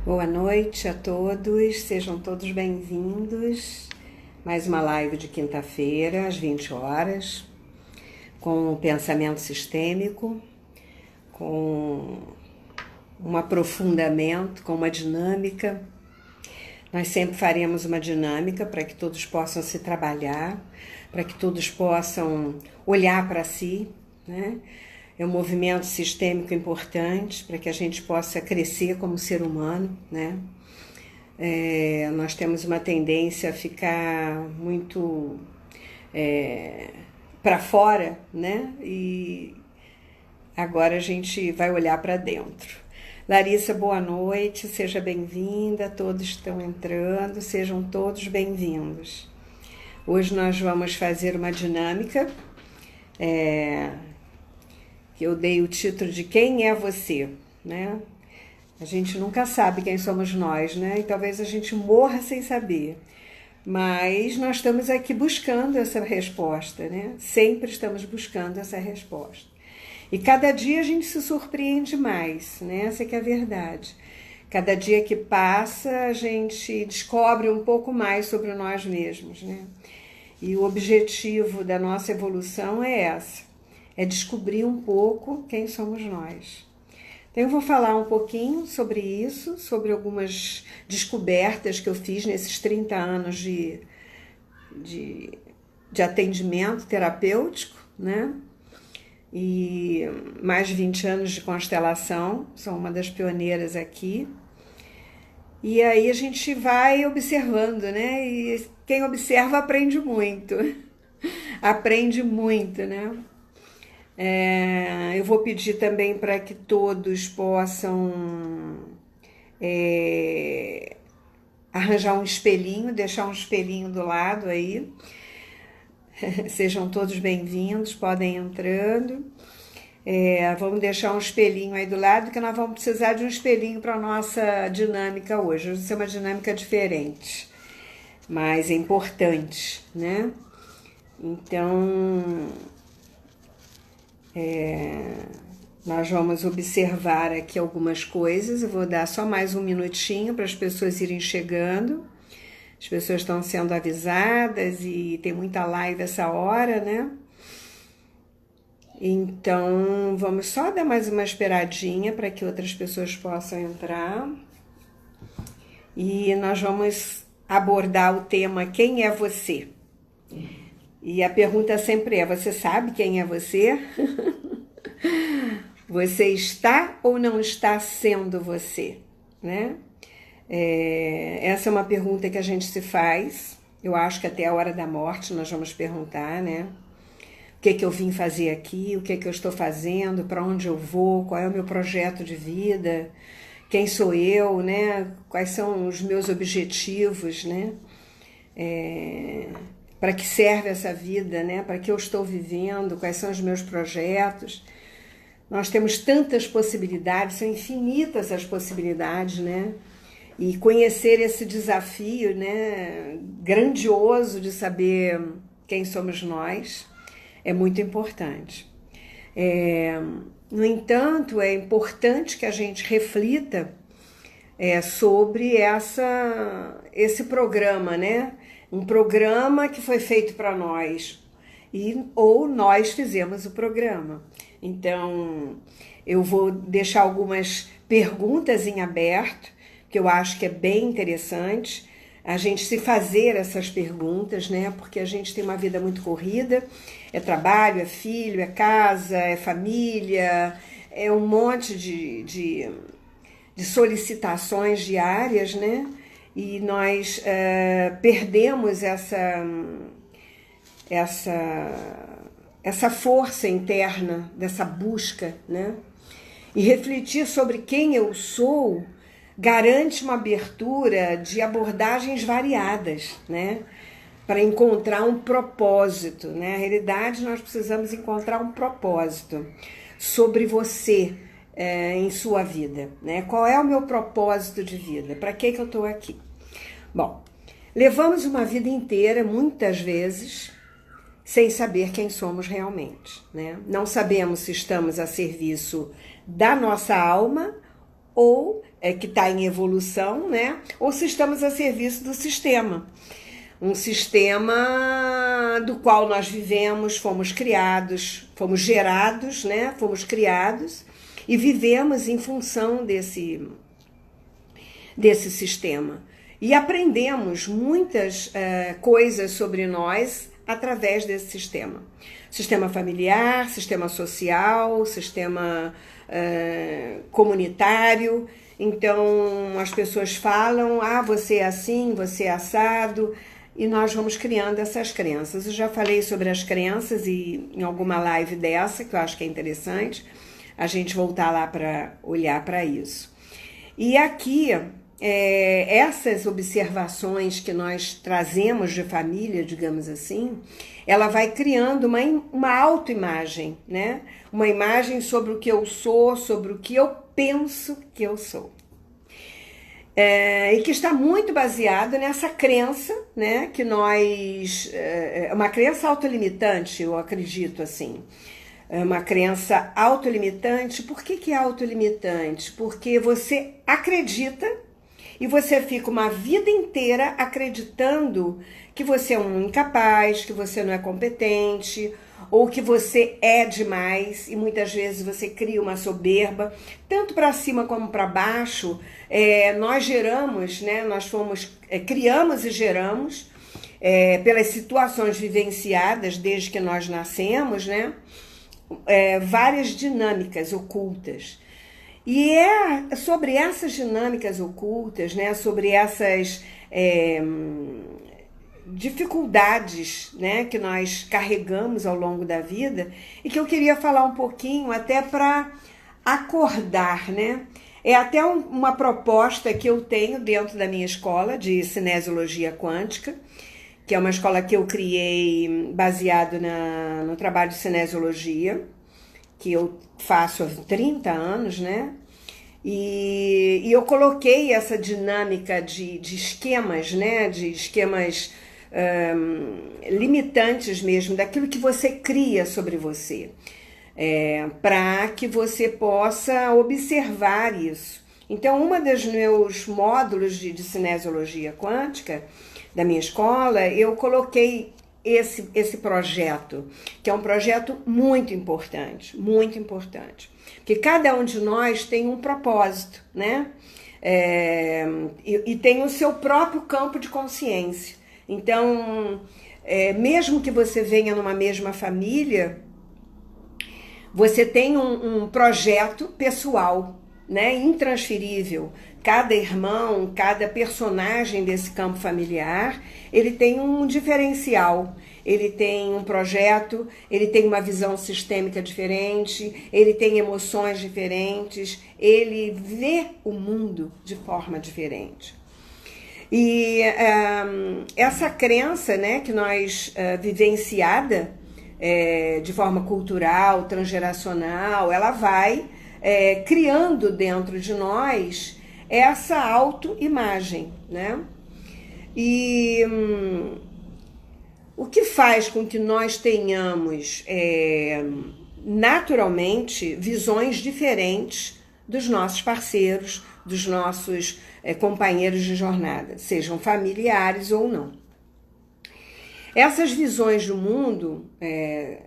Boa noite a todos, sejam todos bem-vindos. Mais uma live de quinta-feira, às 20 horas, com o pensamento sistêmico, com um aprofundamento, com uma dinâmica. Nós sempre faremos uma dinâmica para que todos possam se trabalhar, para que todos possam olhar para si, né? É um movimento sistêmico importante para que a gente possa crescer como ser humano, né? Nós temos uma tendência a ficar muito para fora, né? E agora a gente vai olhar para dentro. Larissa, boa noite, seja bem-vinda, todos estão entrando, sejam todos bem-vindos. Hoje nós vamos fazer uma dinâmica, que eu dei o título de Quem é Você, né? A gente nunca sabe quem somos nós, né? E talvez a gente morra sem saber. Mas nós estamos aqui buscando essa resposta, né? Sempre estamos buscando essa resposta. E cada dia a gente se surpreende mais, né? Essa que é a verdade. Cada dia que passa, a gente descobre um pouco mais sobre nós mesmos, né? E o objetivo da nossa evolução é essa. É descobrir um pouco quem somos nós. Então eu vou falar um pouquinho sobre isso, sobre algumas descobertas que eu fiz nesses 30 anos de atendimento terapêutico, né? E mais de 20 anos de constelação, sou uma das pioneiras aqui. E aí a gente vai observando, né? E quem observa aprende muito. Aprende muito, né? Eu vou pedir também para que todos possam arranjar um espelhinho, deixar um espelhinho do lado aí. Sejam todos bem-vindos, podem ir entrando. Vamos deixar um espelhinho aí do lado, que nós vamos precisar de um espelhinho para a nossa dinâmica hoje. Hoje vai ser uma dinâmica diferente, mas é importante, né? Então, nós vamos observar aqui algumas coisas. Eu vou dar só mais um minutinho para as pessoas irem chegando. As pessoas estão sendo avisadas e tem muita live essa hora, né? Então, vamos só dar mais uma esperadinha para que outras pessoas possam entrar. E nós vamos abordar o tema Quem é você? E a pergunta sempre é, você sabe quem é você? Você está ou não está sendo você, né? Essa é uma pergunta que a gente se faz. Eu acho que até a hora da morte nós vamos perguntar, né? O que eu vim fazer aqui? O que eu estou fazendo? Para onde eu vou? Qual é o meu projeto de vida? Quem sou eu, né? Quais são os meus objetivos, né? Para que serve essa vida, né? Para que eu estou vivendo? Quais são os meus projetos? Nós temos tantas possibilidades, são infinitas as possibilidades, né? E conhecer esse desafio, né, grandioso de saber quem somos nós é muito importante. No entanto, é importante que a gente reflita sobre esse programa, né? Um programa que foi feito para nós, ou nós fizemos o programa. Então, eu vou deixar algumas perguntas em aberto, que eu acho que é bem interessante a gente se fazer essas perguntas, né? Porque a gente tem uma vida muito corrida, é trabalho, é filho, é casa, é família, é um monte de solicitações diárias, né? E nós perdemos essa força interna dessa busca, né? E refletir sobre quem eu sou garante uma abertura de abordagens variadas, né? Para encontrar um propósito, né? Na realidade, nós precisamos encontrar um propósito sobre você em sua vida, né? Qual é o meu propósito de vida? Para que eu estou aqui? Bom, levamos uma vida inteira, muitas vezes, sem saber quem somos realmente, né? Não sabemos se estamos a serviço da nossa alma ou que está em evolução, né? Ou se estamos a serviço do sistema. Um sistema do qual nós vivemos, fomos criados, fomos gerados, né? Fomos criados e vivemos em função desse sistema. E aprendemos muitas coisas sobre nós através desse sistema. Sistema familiar, sistema social, sistema comunitário. Então, as pessoas falam, você é assim, você é assado, e nós vamos criando essas crenças. Eu já falei sobre as crenças e em alguma live dessa, que eu acho que é interessante, a gente voltar lá para olhar para isso. E aqui, essas observações que nós trazemos de família, digamos assim, ela vai criando uma autoimagem, né? Uma imagem sobre o que eu sou, sobre o que eu penso que eu sou. E que está muito baseado nessa crença, né? Que nós... uma crença autolimitante, eu acredito, assim. Uma crença autolimitante. Por que é autolimitante? Porque você acredita e você fica uma vida inteira acreditando que você é um incapaz, que você não é competente, ou que você é demais, e muitas vezes você cria uma soberba, tanto para cima como para baixo. Nós geramos, né? Criamos e geramos, pelas situações vivenciadas desde que nós nascemos, né? Várias dinâmicas ocultas. E é sobre essas dinâmicas ocultas, né? Sobre essas dificuldades, né, que nós carregamos ao longo da vida, e que eu queria falar um pouquinho até para acordar, né? É até uma proposta que eu tenho dentro da minha escola de cinesiologia quântica, que é uma escola que eu criei baseado no trabalho de cinesiologia, que eu faço há 30 anos, né? E eu coloquei essa dinâmica de esquemas, né? De esquemas limitantes mesmo, daquilo que você cria sobre você, para que você possa observar isso. Então, um dos meus módulos de cinesiologia quântica da minha escola, eu coloquei esse projeto, que é um projeto muito importante, porque cada um de nós tem um propósito, né? E tem o seu próprio campo de consciência. Então, mesmo que você venha numa mesma família, você tem um projeto pessoal, né, intransferível. Cada irmão, cada personagem desse campo familiar, ele tem um diferencial, ele tem um projeto, ele tem uma visão sistêmica diferente, ele tem emoções diferentes, ele vê o mundo de forma diferente. E essa crença, né, que nós vivenciada de forma cultural, transgeracional, ela vai criando dentro de nós essa autoimagem, né? E o que faz com que nós tenhamos naturalmente visões diferentes dos nossos parceiros, dos nossos companheiros de jornada, sejam familiares ou não. Essas visões do mundo,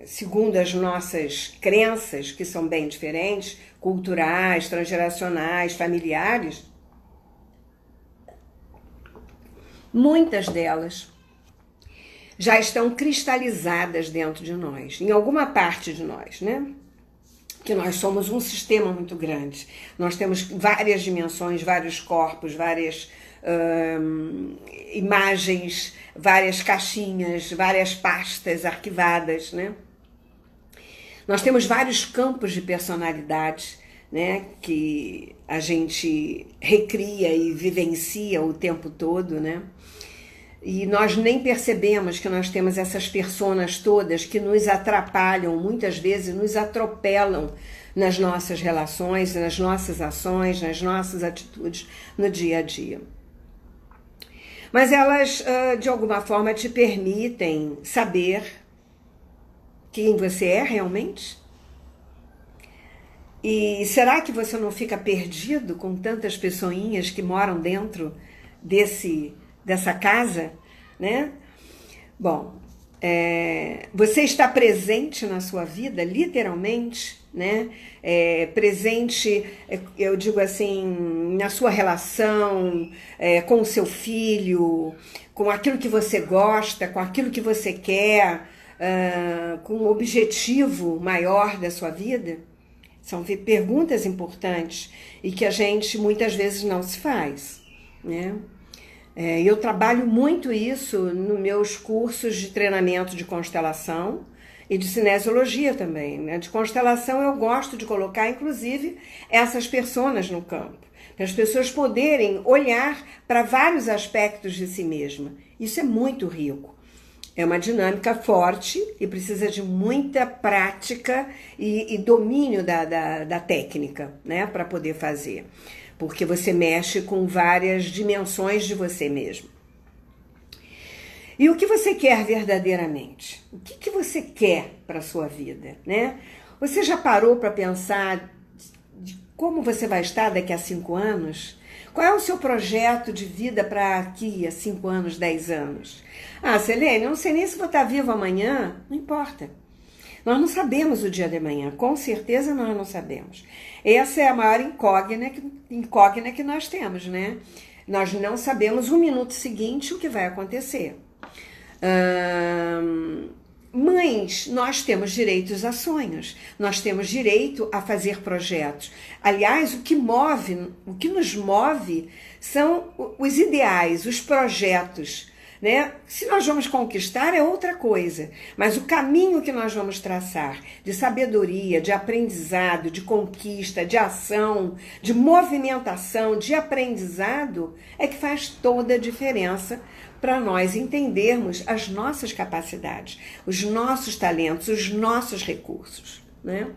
segundo as nossas crenças, que são bem diferentes, culturais, transgeracionais, familiares, muitas delas já estão cristalizadas dentro de nós, em alguma parte de nós, né? Que nós somos um sistema muito grande. Nós temos várias dimensões, vários corpos, várias imagens, várias caixinhas, várias pastas arquivadas, né? Nós temos vários campos de personalidade, né? Que a gente recria e vivencia o tempo todo, né? E nós nem percebemos que nós temos essas personas todas que nos atrapalham, muitas vezes nos atropelam nas nossas relações, nas nossas ações, nas nossas atitudes no dia a dia. Mas elas, de alguma forma, te permitem saber quem você é realmente. E será que você não fica perdido com tantas pessoinhas que moram dentro dessa casa, né? Bom, você está presente na sua vida, literalmente, né? Presente, eu digo assim, na sua relação com o seu filho, com aquilo que você gosta, com aquilo que você quer, com o objetivo maior da sua vida. São perguntas importantes e que a gente muitas vezes não se faz, né? Eu trabalho muito isso nos meus cursos de treinamento de constelação e de cinesiologia também, né? De constelação eu gosto de colocar, inclusive, essas personas no campo, para as pessoas poderem olhar para vários aspectos de si mesma. Isso é muito rico. É uma dinâmica forte e precisa de muita prática e domínio da técnica, né, para poder fazer. Porque você mexe com várias dimensões de você mesmo. E o que você quer verdadeiramente? O que você quer para a sua vida, né? Você já parou para pensar de como você vai estar daqui a 5 anos? Qual é o seu projeto de vida para aqui a 5 anos, 10 anos? Ah, Selene, eu não sei nem se vou estar viva amanhã. Não importa. Nós não sabemos o dia de amanhã. Com certeza nós não sabemos. Essa é a maior incógnita que nós temos, né? Nós não sabemos o minuto seguinte o que vai acontecer. Mas nós temos direitos a sonhos, nós temos direito a fazer projetos. Aliás, o que nos move são os ideais, os projetos, né? Se nós vamos conquistar é outra coisa, mas o caminho que nós vamos traçar de sabedoria, de aprendizado, de conquista, de ação, de movimentação, de aprendizado é que faz toda a diferença para nós entendermos as nossas capacidades, os nossos talentos, os nossos recursos, né?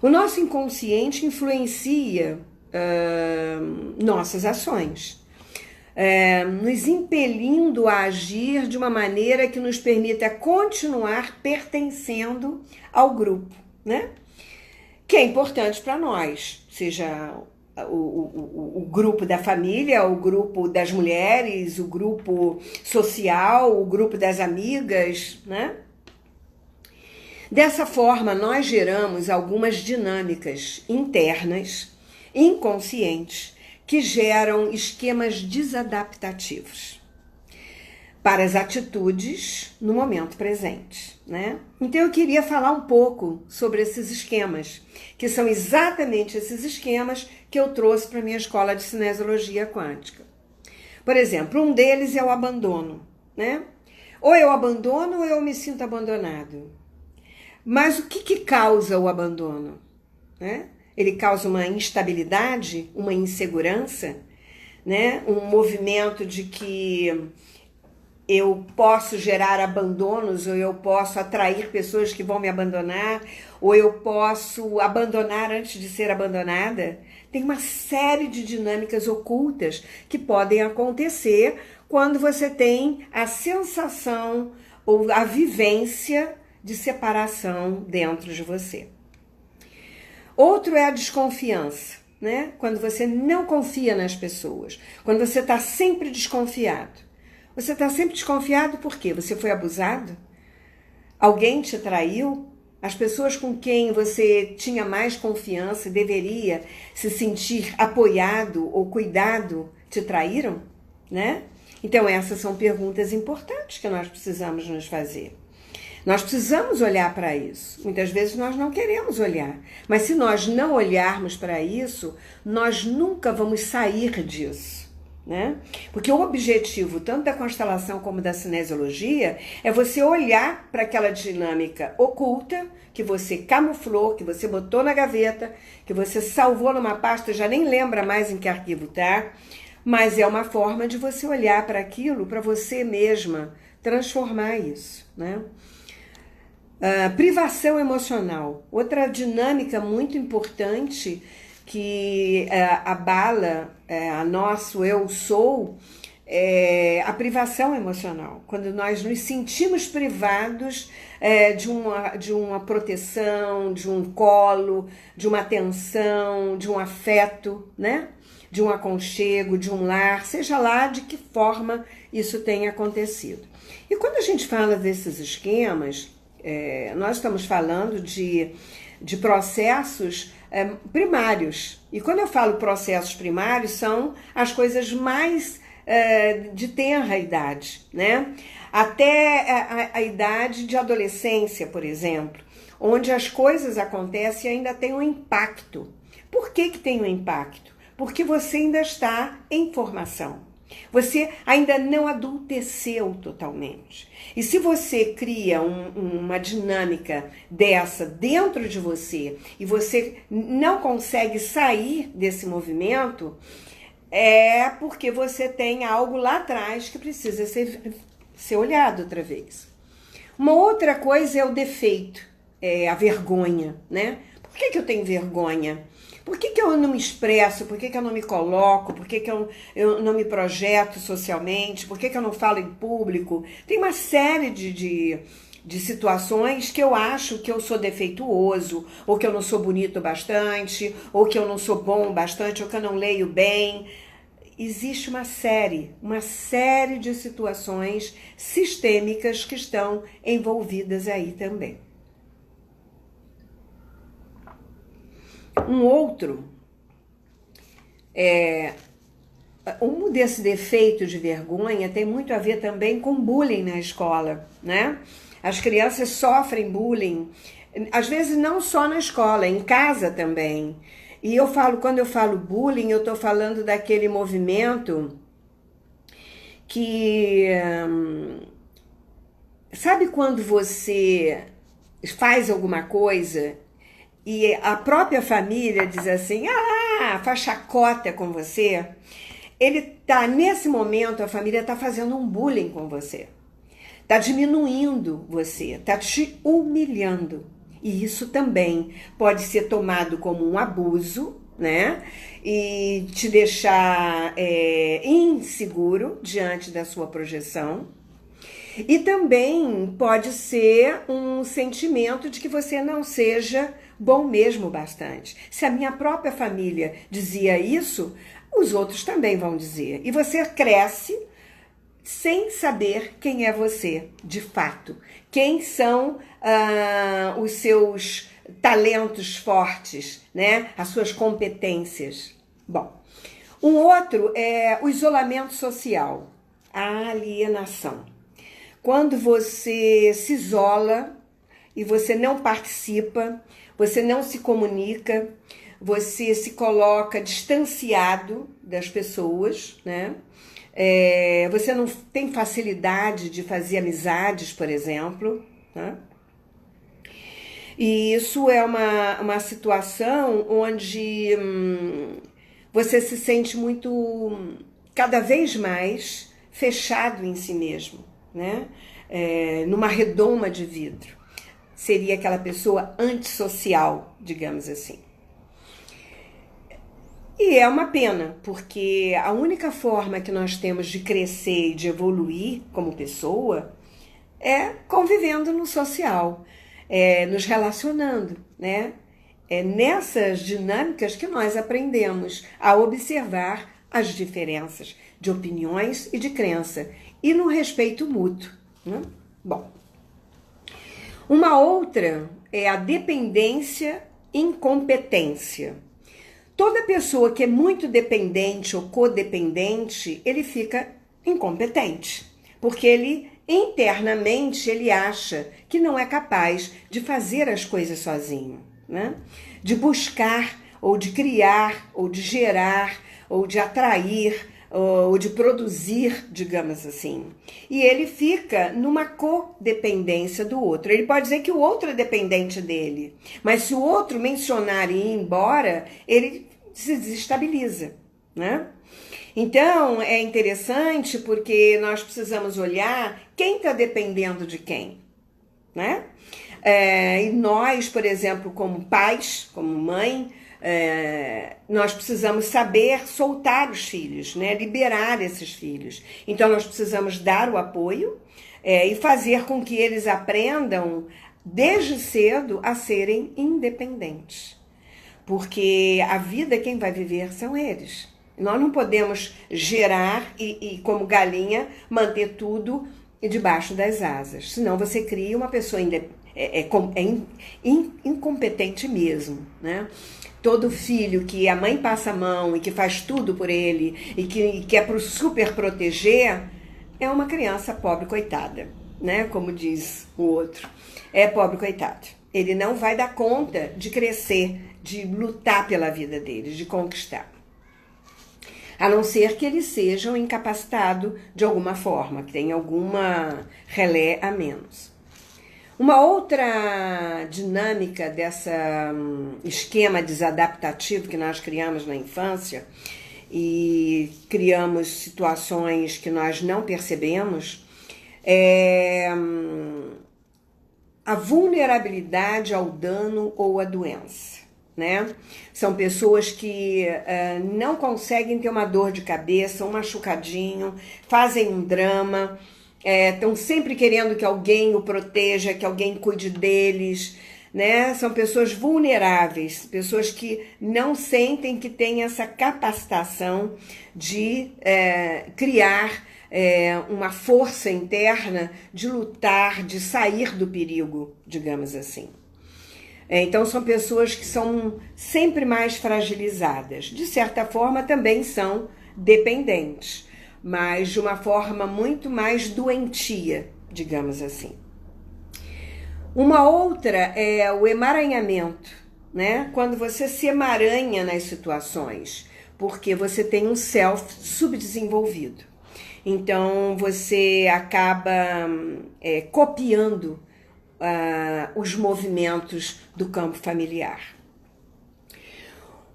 O nosso inconsciente influencia nossas ações, nos impelindo a agir de uma maneira que nos permita continuar pertencendo ao grupo, né? Que é importante para nós, seja o grupo da família, o grupo das mulheres, o grupo social, o grupo das amigas, né? Dessa forma, nós geramos algumas dinâmicas internas, inconscientes, que geram esquemas desadaptativos para as atitudes no momento presente, né? Então eu queria falar um pouco sobre esses esquemas, que são exatamente esses esquemas que eu trouxe para a minha escola de cinesiologia quântica. Por exemplo, um deles é o abandono, né? Ou eu abandono ou eu me sinto abandonado. Mas o que causa o abandono, né? Ele causa uma instabilidade, uma insegurança, né? Um movimento de que eu posso gerar abandonos, ou eu posso atrair pessoas que vão me abandonar, ou eu posso abandonar antes de ser abandonada. Tem uma série de dinâmicas ocultas que podem acontecer quando você tem a sensação ou a vivência de separação dentro de você. Outro é a desconfiança, né? Quando você não confia nas pessoas, quando você está sempre desconfiado. Você está sempre desconfiado por quê? Você foi abusado? Alguém te traiu? As pessoas com quem você tinha mais confiança e deveria se sentir apoiado ou cuidado te traíram, né? Então essas são perguntas importantes que nós precisamos nos fazer. Nós precisamos olhar para isso. Muitas vezes nós não queremos olhar. Mas se nós não olharmos para isso, nós nunca vamos sair disso, né? Porque o objetivo, tanto da constelação como da cinesiologia, é você olhar para aquela dinâmica oculta que você camuflou, que você botou na gaveta, que você salvou numa pasta, já nem lembra mais em que arquivo tá, mas é uma forma de você olhar para aquilo, para você mesma transformar isso, né? Privação emocional, outra dinâmica muito importante que abala a nosso eu sou, a privação emocional, quando nós nos sentimos privados de uma proteção, de um colo, de uma atenção, de um afeto, né? De um aconchego, de um lar, seja lá de que forma isso tenha acontecido. E quando a gente fala desses esquemas, nós estamos falando de processos primários. E quando eu falo processos primários, são as coisas mais de tenra idade, né? Até a idade de adolescência, por exemplo, onde as coisas acontecem e ainda tem um impacto. Por que tem um impacto? Porque você ainda está em formação. Você ainda não adulteceu totalmente. E se você cria uma dinâmica dessa dentro de você e você não consegue sair desse movimento, é porque você tem algo lá atrás que precisa ser olhado outra vez. Uma outra coisa é o defeito, a vergonha, né? Por que eu tenho vergonha? Por que eu não me expresso? Por que eu não me coloco? Por que eu não me projeto socialmente? Por que eu não falo em público? Tem uma série de situações que eu acho que eu sou defeituoso, ou que eu não sou bonito bastante, ou que eu não sou bom bastante, ou que eu não leio bem. Existe uma série de situações sistêmicas que estão envolvidas aí também. Um desse defeito de vergonha tem muito a ver também com bullying na escola, né? As crianças sofrem bullying, às vezes não só na escola, em casa também. E quando eu falo bullying, eu estou falando daquele movimento que... sabe quando você faz alguma coisa e a própria família diz assim, faz chacota com você? Nesse momento, a família está fazendo um bullying com você. Está diminuindo você, está te humilhando. E isso também pode ser tomado como um abuso, né? E te deixar inseguro diante da sua projeção. E também pode ser um sentimento de que você não seja bom mesmo bastante. Se a minha própria família dizia isso, os outros também vão dizer. E você cresce sem saber quem é você, de fato. Quem são os seus talentos fortes, né? As suas competências. Bom, um outro é o isolamento social, a alienação. Quando você se isola e você não participa, você não se comunica, você se coloca distanciado das pessoas, né? Você não tem facilidade de fazer amizades, por exemplo, né? E isso é uma situação onde você se sente cada vez mais fechado em si mesmo, né? Numa redoma de vidro. Seria aquela pessoa antissocial, digamos assim. E é uma pena, porque a única forma que nós temos de crescer e de evoluir como pessoa é convivendo no social, nos relacionando, né? É nessas dinâmicas que nós aprendemos a observar as diferenças de opiniões e de crença, e no respeito mútuo, né? Bom, uma outra é a dependência-incompetência. Toda pessoa que é muito dependente ou codependente, ele fica incompetente, porque ele internamente ele acha que não é capaz de fazer as coisas sozinho, né? De buscar, ou de criar, ou de gerar, ou de atrair, ou de produzir, digamos assim. E ele fica numa codependência do outro. Ele pode dizer que o outro é dependente dele, mas se o outro mencionar e ir embora, ele se desestabiliza, né? Então, é interessante porque nós precisamos olhar quem está dependendo de quem, né? E nós, por exemplo, como pais, como mãe, nós precisamos saber soltar os filhos, né? Liberar esses filhos. Então nós precisamos dar o apoio e fazer com que eles aprendam desde cedo a serem independentes. Porque a vida quem vai viver são eles. Nós não podemos gerar e como galinha, manter tudo debaixo das asas. Senão você cria uma pessoa incompetente mesmo, né? Todo filho que a mãe passa a mão e que faz tudo por ele e que é para super proteger, é uma criança pobre coitada, né? Como diz o outro. É pobre coitado. Ele não vai dar conta de crescer, de lutar pela vida dele, de conquistar. A não ser que ele seja um incapacitado de alguma forma, que tenha alguma relé a menos. Uma outra dinâmica dessa esquema desadaptativo que nós criamos na infância e criamos situações que nós não percebemos é a vulnerabilidade ao dano ou à doença, né? São pessoas que não conseguem ter uma dor de cabeça, um machucadinho, fazem um drama, estão sempre querendo que alguém o proteja, que alguém cuide deles, né? São pessoas vulneráveis, pessoas que não sentem que têm essa capacitação de criar uma força interna de lutar, de sair do perigo, digamos assim. Então são pessoas que são sempre mais fragilizadas. De certa forma também são dependentes, mas de uma forma muito mais doentia, digamos assim. Uma outra é o emaranhamento, né? Quando você se emaranha nas situações, porque você tem um self subdesenvolvido. Então você acaba copiando os movimentos do campo familiar.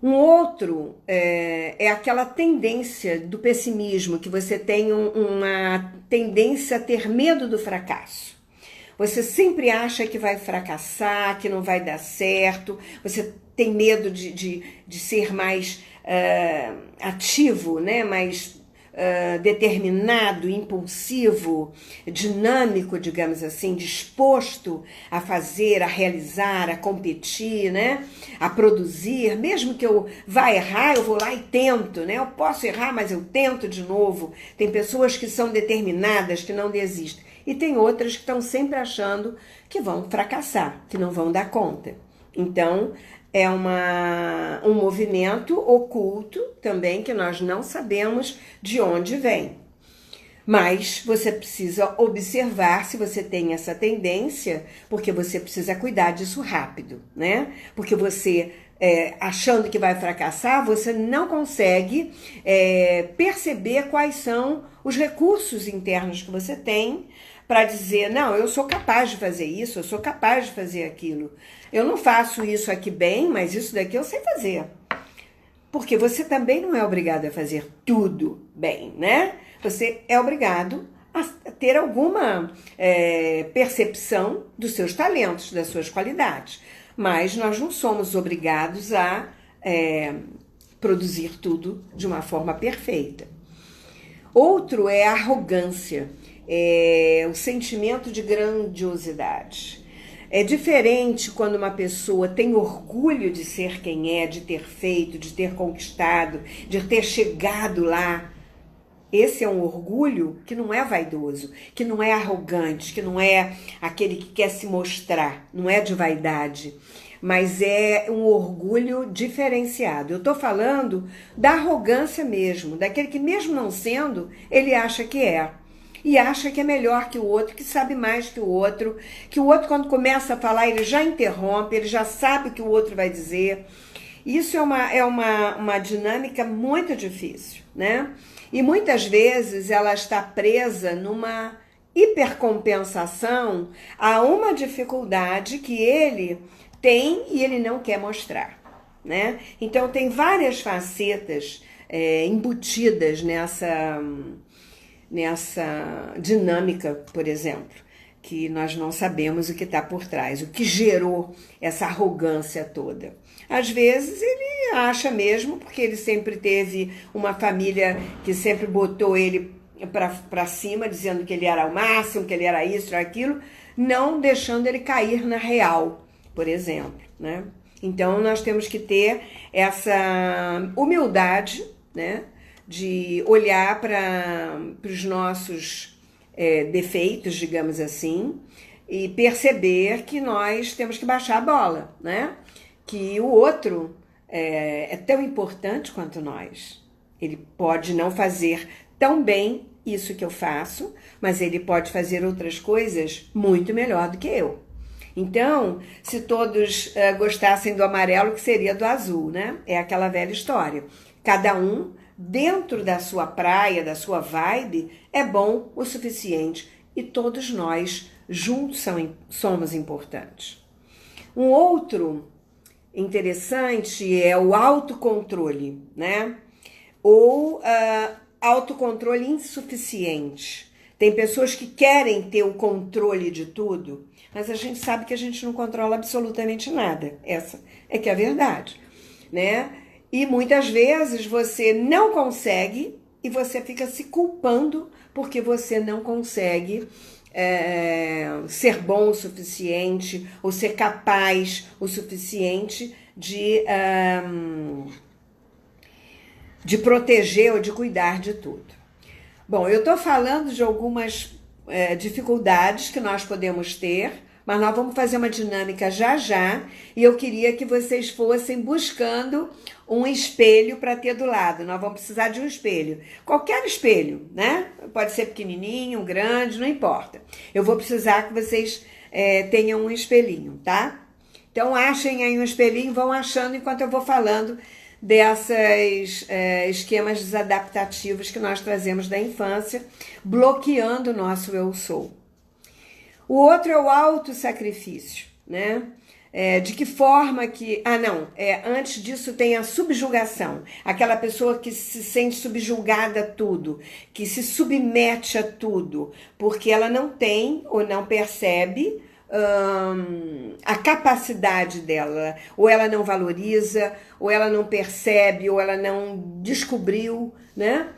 Um outro é aquela tendência do pessimismo, que você tem uma tendência a ter medo do fracasso. Você sempre acha que vai fracassar, que não vai dar certo, você tem medo de ser mais ativo, né? Mais determinado, impulsivo, dinâmico, digamos assim, disposto a fazer, a realizar, a competir, né? A produzir. Mesmo que eu vá errar, eu vou lá e tento, né? Eu posso errar, mas eu tento de novo. Tem pessoas que são determinadas, que não desistem. E tem outras que estão sempre achando que vão fracassar, que não vão dar conta. Então, é um movimento oculto também que nós não sabemos de onde vem. Mas você precisa observar se você tem essa tendência, porque você precisa cuidar disso rápido, né? Porque você, achando que vai fracassar, você não consegue perceber quais são os recursos internos que você tem para dizer, não, eu sou capaz de fazer isso, eu sou capaz de fazer aquilo. Eu não faço isso aqui bem, mas isso daqui eu sei fazer. Porque você também não é obrigado a fazer tudo bem, né? Você é obrigado a ter alguma percepção dos seus talentos, das suas qualidades. Mas nós não somos obrigados a produzir tudo de uma forma perfeita. Outro é a arrogância. O sentimento de grandiosidade. É diferente quando uma pessoa tem orgulho de ser quem é, de ter feito, de ter conquistado, de ter chegado lá. Esse é um orgulho que não é vaidoso, que não é arrogante, que não é aquele que quer se mostrar, não é de vaidade, mas é um orgulho diferenciado. Eu estou falando da arrogância mesmo, daquele que mesmo não sendo, ele acha que é. E acha que é melhor que o outro, que sabe mais que o outro quando começa a falar, ele já interrompe, ele já sabe o que o outro vai dizer. Isso é uma dinâmica muito difícil, né? E muitas vezes ela está presa numa hipercompensação a uma dificuldade que ele tem e ele não quer mostrar, né? Então tem várias facetas embutidas nessa dinâmica, por exemplo, que nós não sabemos o que está por trás, o que gerou essa arrogância toda. Às vezes ele acha mesmo, porque ele sempre teve uma família que sempre botou ele para cima, dizendo que ele era o máximo, que ele era isso, era aquilo, não deixando ele cair na real, por exemplo, né? Então nós temos que ter essa humildade, né, de olhar para os nossos defeitos, digamos assim, e perceber que nós temos que baixar a bola, né? Que o outro é tão importante quanto nós. Ele pode não fazer tão bem isso que eu faço, mas ele pode fazer outras coisas muito melhor do que eu. Então, se todos gostassem do amarelo, que seria do azul, né? É aquela velha história. Cada um, dentro da sua praia, da sua vibe, é bom o suficiente. E todos nós, juntos, somos importantes. Um outro interessante é o autocontrole, né? Ou autocontrole insuficiente. Tem pessoas que querem ter o controle de tudo, mas a gente sabe que a gente não controla absolutamente nada. Essa é que é a verdade, né? E muitas vezes você não consegue e você fica se culpando porque você não consegue ser bom o suficiente ou ser capaz o suficiente de proteger ou de cuidar de tudo. Bom, eu estou falando de algumas dificuldades que nós podemos ter, mas nós vamos fazer uma dinâmica já já e eu queria que vocês fossem buscando um espelho para ter do lado. Nós vamos precisar de um espelho. Qualquer espelho, né? Pode ser pequenininho, grande, não importa. Eu vou precisar que vocês tenham um espelhinho, tá? Então achem aí um espelhinho, vão achando enquanto eu vou falando desses esquemas desadaptativos que nós trazemos da infância, bloqueando o nosso eu sou. O outro é o autossacrifício, né? De que forma que... antes disso tem a subjugação. Aquela pessoa que se sente subjugada a tudo, que se submete a tudo, porque ela não tem ou não percebe a capacidade dela, ou ela não valoriza, ou ela não percebe, ou ela não descobriu, né?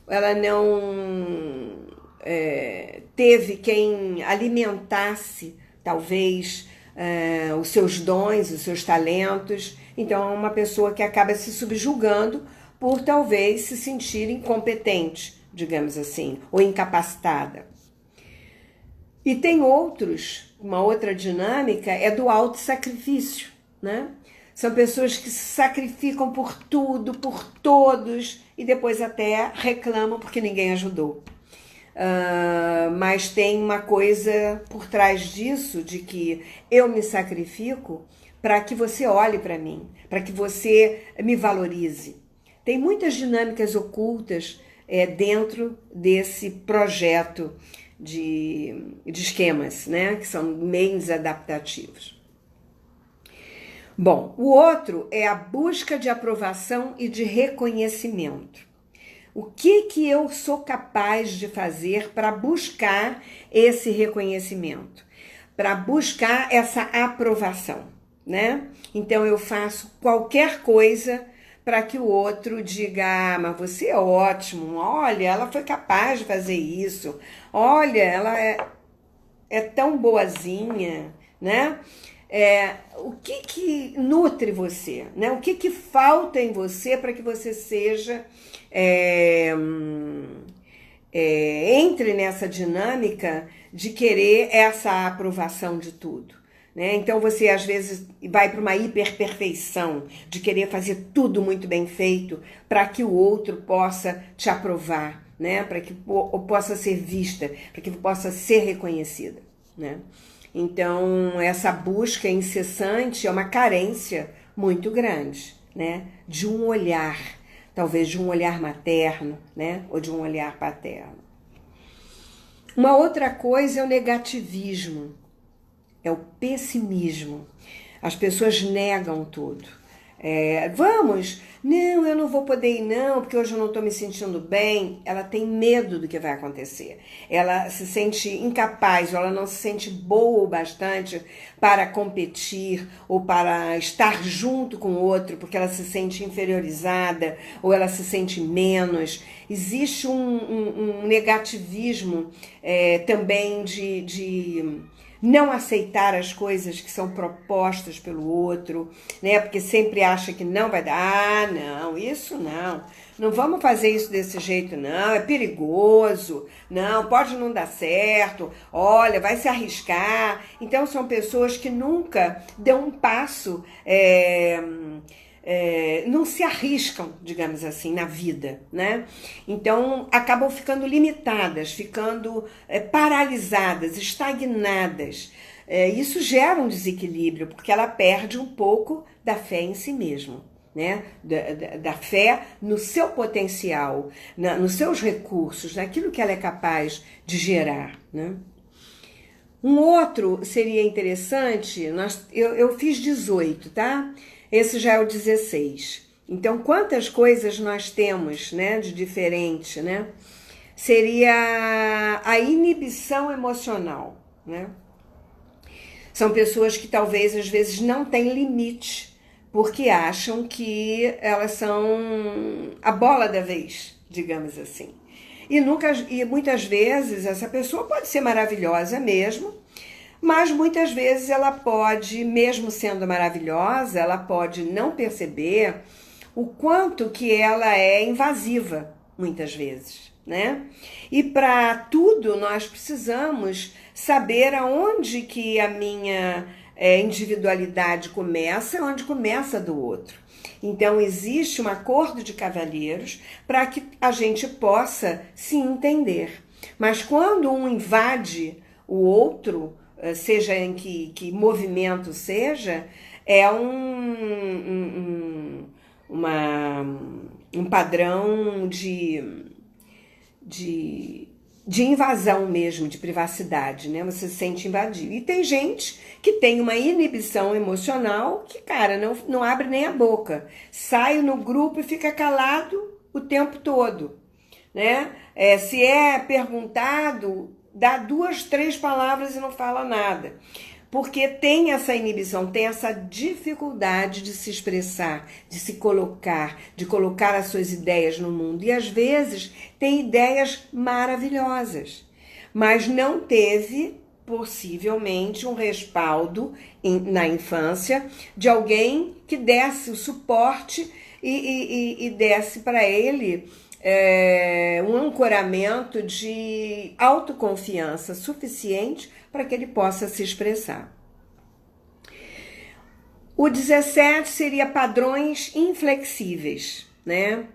Ela não teve quem alimentasse, talvez, os seus dons, os seus talentos. Então é uma pessoa que acaba se subjugando por talvez se sentir incompetente, digamos assim, ou incapacitada. E tem uma outra dinâmica é do autossacrifício, né? São pessoas que se sacrificam por tudo, por todos, e depois até reclamam porque ninguém ajudou. Mas tem uma coisa por trás disso, de que eu me sacrifico para que você olhe para mim, para que você me valorize. Tem muitas dinâmicas ocultas dentro desse projeto de esquemas, né, que são meios adaptativos. Bom, o outro é a busca de aprovação e de reconhecimento. O que eu sou capaz de fazer para buscar esse reconhecimento, para buscar essa aprovação, né? Então eu faço qualquer coisa para que o outro diga, mas você é ótimo, olha, ela foi capaz de fazer isso, olha, ela é tão boazinha, né? O que nutre você, né? O que falta em você para que você seja, entre nessa dinâmica de querer essa aprovação de tudo. Né? Então você às vezes vai para uma hiperperfeição de querer fazer tudo muito bem feito para que o outro possa te aprovar, né? Para que possa ser vista, para que possa ser reconhecida, né? Então essa busca incessante é uma carência muito grande, né? De um olhar, talvez de um olhar materno, né? Ou de um olhar paterno. Uma outra coisa é o negativismo. É o pessimismo. As pessoas negam tudo. Vamos? Não, eu não vou poder ir não, porque hoje eu não estou me sentindo bem. Ela tem medo do que vai acontecer. Ela se sente incapaz, ou ela não se sente boa o bastante para competir ou para estar junto com o outro, porque ela se sente inferiorizada ou ela se sente menos. Existe um negativismo também de não aceitar as coisas que são propostas pelo outro, né? Porque sempre acha que não vai dar. Ah, não, isso não. Não vamos fazer isso desse jeito, não. É perigoso. Não, pode não dar certo. Olha, vai se arriscar. Então, são pessoas que nunca dão um passo, não se arriscam, digamos assim, na vida, né? Então, acabam ficando limitadas, ficando paralisadas, estagnadas. Isso gera um desequilíbrio, porque ela perde um pouco da fé em si mesma, né? Da fé no seu potencial, nos seus recursos, naquilo que ela é capaz de gerar, né? Um outro seria interessante, eu fiz 18, tá? Esse já é o 16. Então, quantas coisas nós temos, né, de diferente, né? Seria a inibição emocional, né? São pessoas que talvez, às vezes, não têm limite, porque acham que elas são a bola da vez, digamos assim. E muitas vezes essa pessoa pode ser maravilhosa mesmo, mas muitas vezes ela pode, mesmo sendo maravilhosa, ela pode não perceber o quanto que ela é invasiva, muitas vezes, né? E para tudo nós precisamos saber aonde que a minha individualidade começa, onde começa a do outro. Então existe um acordo de cavalheiros para que a gente possa se entender. Mas quando um invade o outro, seja em que movimento seja, é um padrão de invasão mesmo, de privacidade, né? Você se sente invadido. E tem gente que tem uma inibição emocional que, cara, não abre nem a boca. Sai no grupo e fica calado o tempo todo, né? Se é perguntado, dá 2, 3 palavras e não fala nada. Porque tem essa inibição, tem essa dificuldade de se expressar, de se colocar, de colocar as suas ideias no mundo. E às vezes tem ideias maravilhosas, mas não teve, possivelmente, um respaldo na infância de alguém que desse o suporte e desse para ele um ancoramento de autoconfiança suficiente para que ele possa se expressar. O 17 seria padrões inflexíveis, né?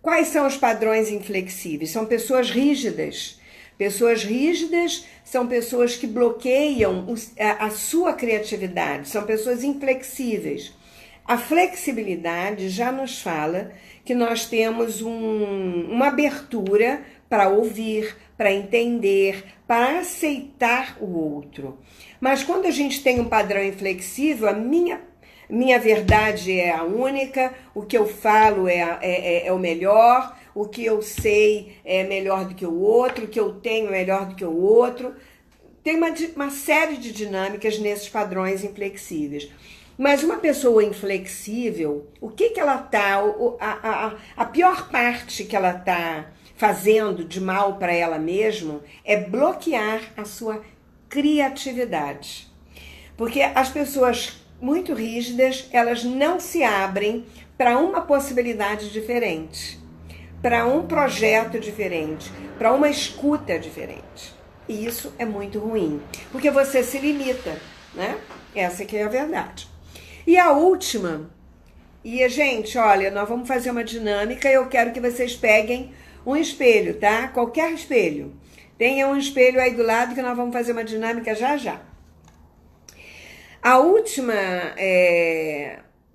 Quais são os padrões inflexíveis? São pessoas rígidas. Pessoas rígidas são pessoas que bloqueiam a sua criatividade, são pessoas inflexíveis. A flexibilidade já nos fala que nós temos uma abertura para ouvir, para entender, para aceitar o outro. Mas quando a gente tem um padrão inflexível, a minha verdade é a única, o que eu falo é o melhor, o que eu sei é melhor do que o outro, o que eu tenho é melhor do que o outro. Tem uma série de dinâmicas nesses padrões inflexíveis. Mas uma pessoa inflexível, o que ela tá, a pior parte que ela tá fazendo de mal para ela mesma é bloquear a sua criatividade. Porque as pessoas muito rígidas, elas não se abrem para uma possibilidade diferente, para um projeto diferente, para uma escuta diferente. E isso é muito ruim, porque você se limita, né? Essa que é a verdade. E a última, gente, olha, nós vamos fazer uma dinâmica e eu quero que vocês peguem um espelho, tá? Qualquer espelho. Tenha um espelho aí do lado que nós vamos fazer uma dinâmica já já. A última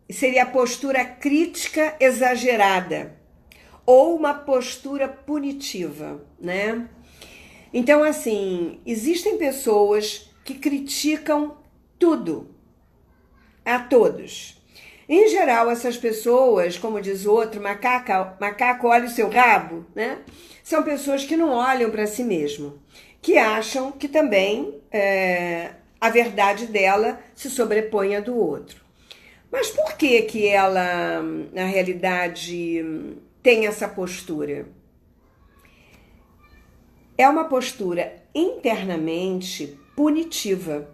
seria a postura crítica exagerada ou uma postura punitiva, né? Então, assim, existem pessoas que criticam tudo, a todos. Em geral, essas pessoas, como diz o outro, macaco olha o seu rabo, né? São pessoas que não olham para si mesmo, que acham que também a verdade dela se sobrepõe à do outro. Mas por que que ela, na realidade, tem essa postura? É uma postura internamente punitiva.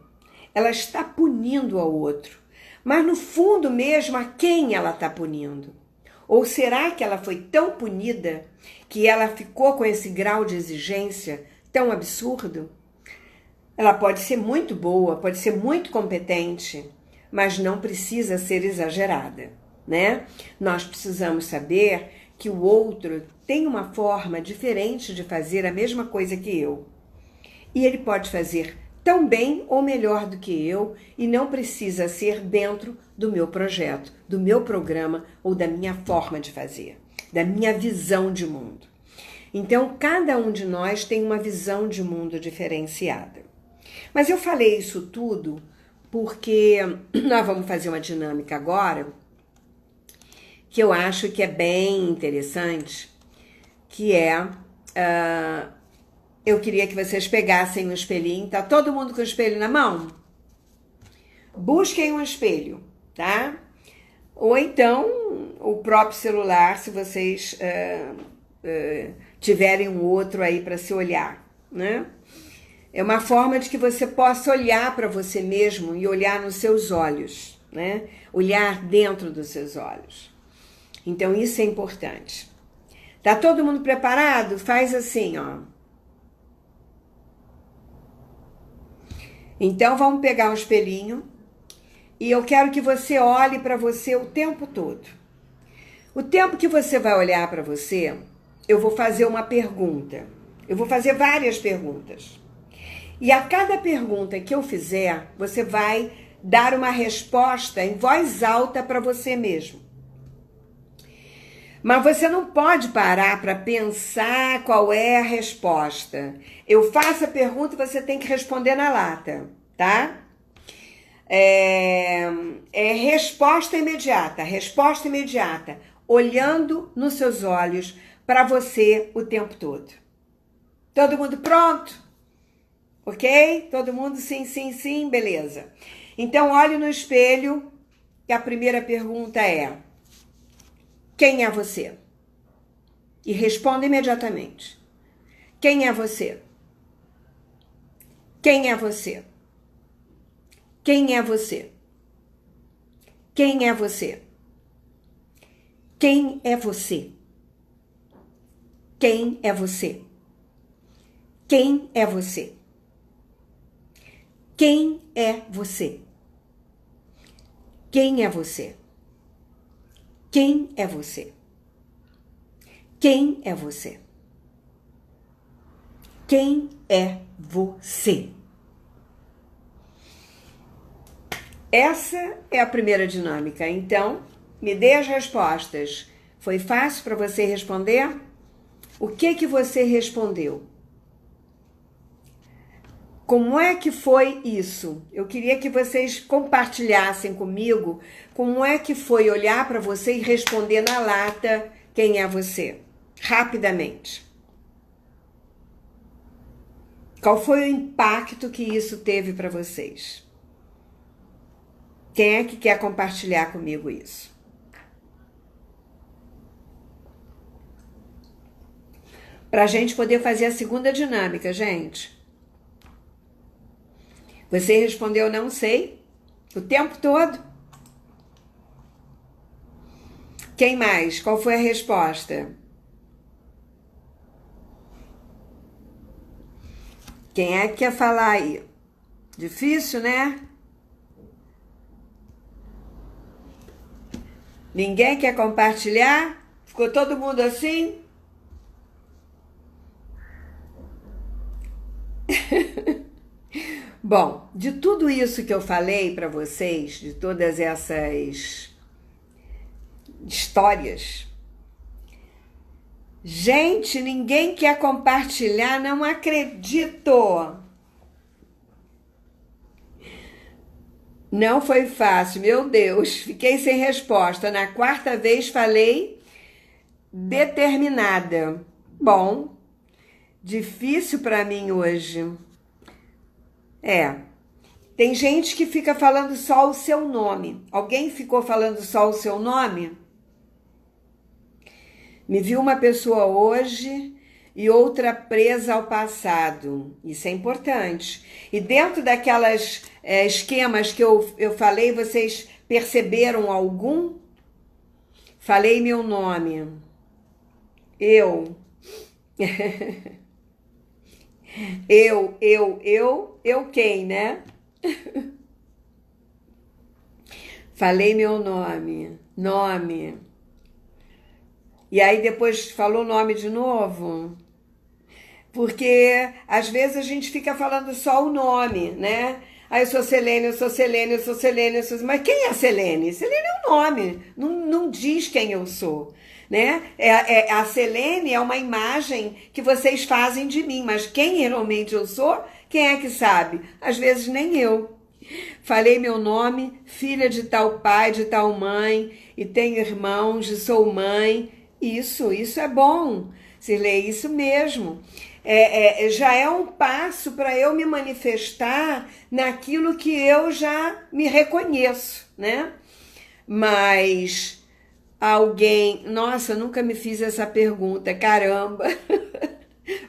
Ela está punindo ao outro. Mas no fundo mesmo, a quem ela está punindo? Ou será que ela foi tão punida que ela ficou com esse grau de exigência tão absurdo? Ela pode ser muito boa, pode ser muito competente, mas não precisa ser exagerada, né? Nós precisamos saber que o outro tem uma forma diferente de fazer a mesma coisa que eu. E ele pode fazer tão bem ou melhor do que eu e não precisa ser dentro do meu projeto, do meu programa ou da minha forma de fazer, da minha visão de mundo. Então, cada um de nós tem uma visão de mundo diferenciada. Mas eu falei isso tudo porque nós vamos fazer uma dinâmica agora que eu acho que é bem interessante, que é... eu queria que vocês pegassem um espelhinho. Tá todo mundo com o espelho na mão? Busquem um espelho, tá? Ou então o próprio celular, se vocês tiverem um outro aí para se olhar, né? É uma forma de que você possa olhar para você mesmo e olhar nos seus olhos, né? Olhar dentro dos seus olhos. Então isso é importante. Tá todo mundo preparado? Faz assim, ó. Então, vamos pegar um espelhinho e eu quero que você olhe para você o tempo todo. O tempo que você vai olhar para você, eu vou fazer uma pergunta. Eu vou fazer várias perguntas. E a cada pergunta que eu fizer, você vai dar uma resposta em voz alta para você mesmo. Mas você não pode parar para pensar qual é a resposta. Eu faço a pergunta e você tem que responder na lata, tá? Resposta imediata, olhando nos seus olhos para você o tempo todo. Todo mundo pronto? Ok? Todo mundo sim, beleza. Então, olhe no espelho e a primeira pergunta é: quem é você? E responda imediatamente. Quem é você? Quem é você? Quem é você? Quem é você? Quem é você? Quem é você? Quem é você? Quem é você? Quem é você? Quem é você? Quem é você? Quem é você? Essa é a primeira dinâmica. Então, me dê as respostas. Foi fácil para você responder? O que você respondeu? Como é que foi isso? Eu queria que vocês compartilhassem comigo como é que foi olhar para você e responder na lata quem é você, rapidamente. Qual foi o impacto que isso teve para vocês? Quem é que quer compartilhar comigo isso? Para a gente poder fazer a segunda dinâmica, gente. Você respondeu não sei o tempo todo? Quem mais? Qual foi a resposta? Quem é que quer falar aí? Difícil, né? Ninguém quer compartilhar? Ficou todo mundo assim? Bom, de tudo isso que eu falei para vocês, de todas essas histórias, gente, ninguém quer compartilhar, não acredito. Não foi fácil, meu Deus. Fiquei sem resposta. Na quarta vez falei determinada. Bom, difícil para mim hoje. Tem gente que fica falando só o seu nome. Alguém ficou falando só o seu nome? Me viu uma pessoa hoje e outra presa ao passado. Isso é importante. E dentro daquelas esquemas que eu falei, vocês perceberam algum? Falei meu nome. Eu. Eu quem, né? Falei meu nome. Nome. E aí depois falou o nome de novo? Porque às vezes a gente fica falando só o nome, né? Ah, eu sou Selene, eu sou Selene, eu sou Selene, eu sou... Mas quem é a Selene? Selene é o nome, não diz quem eu sou, né? A Selene é uma imagem que vocês fazem de mim, mas quem realmente eu sou, quem é que sabe? Às vezes nem eu. Falei meu nome, filha de tal pai, de tal mãe, e tenho irmãos, e sou mãe. Isso é bom, Cirlei, isso mesmo. Já é um passo para eu me manifestar naquilo que eu já me reconheço, né? Mas alguém... Nossa, eu nunca me fiz essa pergunta, caramba!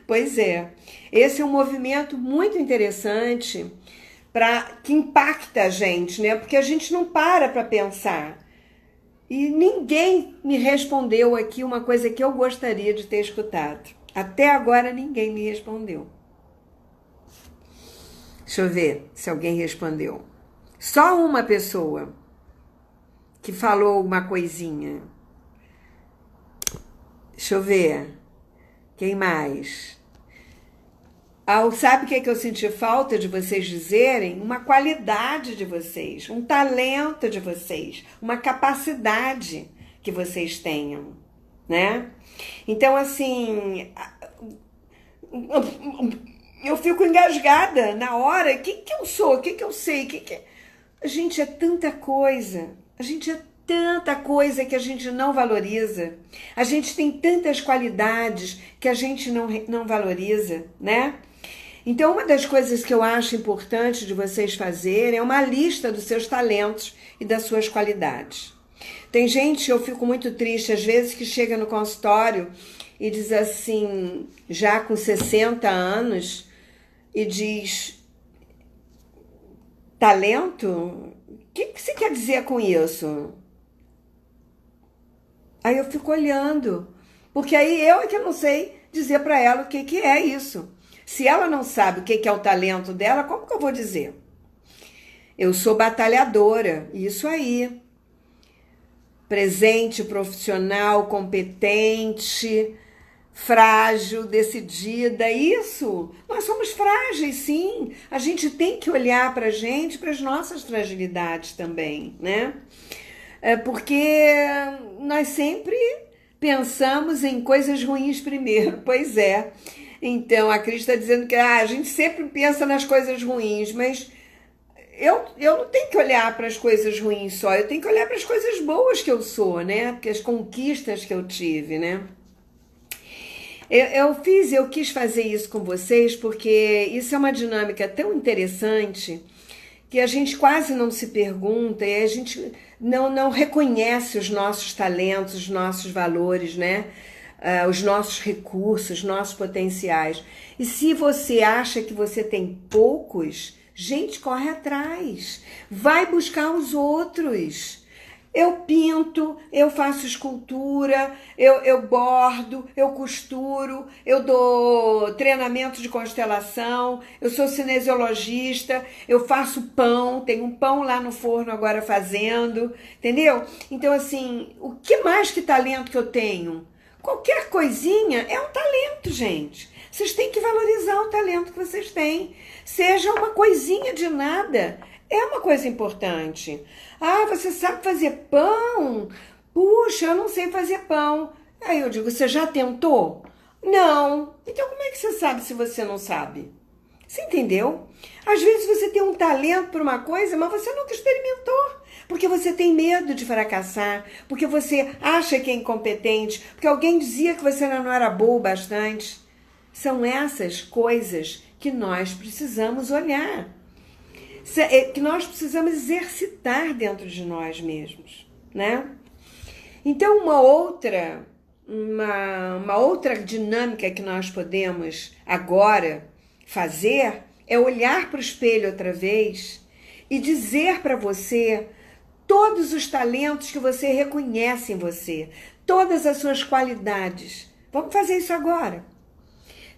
Pois é, esse é um movimento muito interessante que impacta a gente, né? Porque a gente não para pensar. E ninguém me respondeu aqui uma coisa que eu gostaria de ter escutado. Até agora ninguém me respondeu. Deixa eu ver se alguém respondeu. Só uma pessoa que falou uma coisinha. Deixa eu ver. Quem mais? Sabe o que é que eu senti falta de vocês dizerem? Uma qualidade de vocês, um talento de vocês, uma capacidade que vocês tenham, né? Então, assim, eu fico engasgada na hora. O que eu sou? O que eu sei? A gente é tanta coisa. A gente é tanta coisa que a gente não valoriza. A gente tem tantas qualidades que a gente não valoriza, né? Então, uma das coisas que eu acho importante de vocês fazerem é uma lista dos seus talentos e das suas qualidades. Tem gente, eu fico muito triste, às vezes, que chega no consultório e diz assim, já com 60 anos, e diz, talento? O que você quer dizer com isso? Aí eu fico olhando, porque aí eu é que não sei dizer para ela o que é isso. Se ela não sabe o que é o talento dela, como que eu vou dizer? Eu sou batalhadora, isso aí. Presente, profissional, competente, frágil, decidida, isso. Nós somos frágeis, sim. A gente tem que olhar para a gente, para as nossas fragilidades também, né? Porque nós sempre pensamos em coisas ruins primeiro, pois é. Então, a Cris está dizendo que a gente sempre pensa nas coisas ruins, mas eu não tenho que olhar para as coisas ruins só, eu tenho que olhar para as coisas boas que eu sou, né? Porque as conquistas que eu tive, né? Eu quis fazer isso com vocês porque isso é uma dinâmica tão interessante que a gente quase não se pergunta e a gente não reconhece os nossos talentos, os nossos valores, né? Os nossos recursos, nossos potenciais. E se você acha que você tem poucos, gente, corre atrás. Vai buscar os outros. Eu pinto, eu faço escultura, eu bordo, eu costuro, eu dou treinamento de constelação, eu sou cinesiologista, eu faço pão, tenho um pão lá no forno agora fazendo, entendeu? Então, assim, o que mais que talento que eu tenho? Qualquer coisinha é um talento, gente. Vocês têm que valorizar o talento que vocês têm. Seja uma coisinha de nada. É uma coisa importante. Ah, você sabe fazer pão? Puxa, eu não sei fazer pão. Aí eu digo, você já tentou? Não. Então como é que você sabe se você não sabe? Você entendeu? Às vezes você tem um talento para uma coisa, mas você nunca experimentou. Porque você tem medo de fracassar, porque você acha que é incompetente, porque alguém dizia que você não era boa o bastante. São essas coisas que nós precisamos olhar, que nós precisamos exercitar dentro de nós mesmos, né? Então, uma outra dinâmica que nós podemos agora fazer é olhar para o espelho outra vez e dizer para você todos os talentos que você reconhece em você, todas as suas qualidades. Vamos fazer isso agora.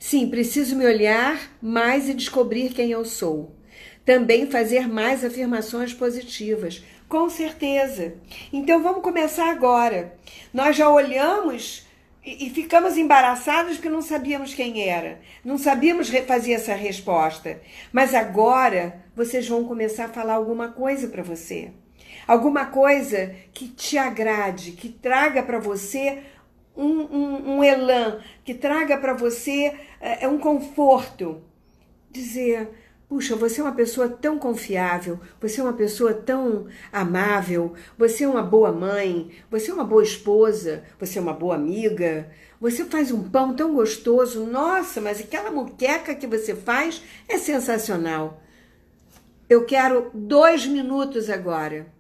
Sim, preciso me olhar mais e descobrir quem eu sou. Também fazer mais afirmações positivas, com certeza. Então vamos começar agora. Nós já olhamos e ficamos embaraçados porque não sabíamos quem era. Não sabíamos fazer essa resposta. Mas agora vocês vão começar a falar alguma coisa para você. Alguma coisa que te agrade, que traga para você um elan, que traga para você um conforto. Dizer, puxa, você é uma pessoa tão confiável, você é uma pessoa tão amável, você é uma boa mãe, você é uma boa esposa, você é uma boa amiga, você faz um pão tão gostoso, nossa, mas aquela moqueca que você faz é sensacional. Eu quero 2 minutos agora.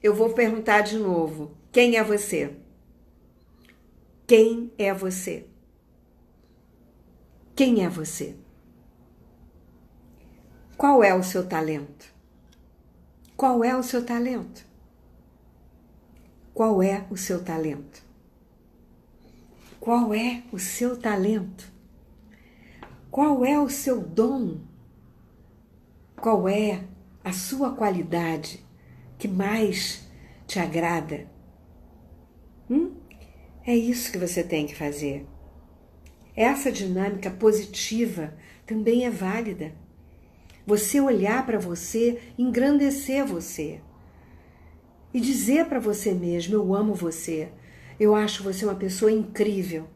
Eu vou perguntar de novo, quem é você? Quem é você? Quem é você? Qual é o seu talento? Qual é o seu talento? Qual é o seu talento? Qual é o seu talento? Qual é o seu dom? Qual é a sua qualidade que mais te agrada? É isso que você tem que fazer. Essa dinâmica positiva também é válida. Você olhar para você, engrandecer você. E dizer para você mesmo, eu amo você. Eu acho você uma pessoa incrível.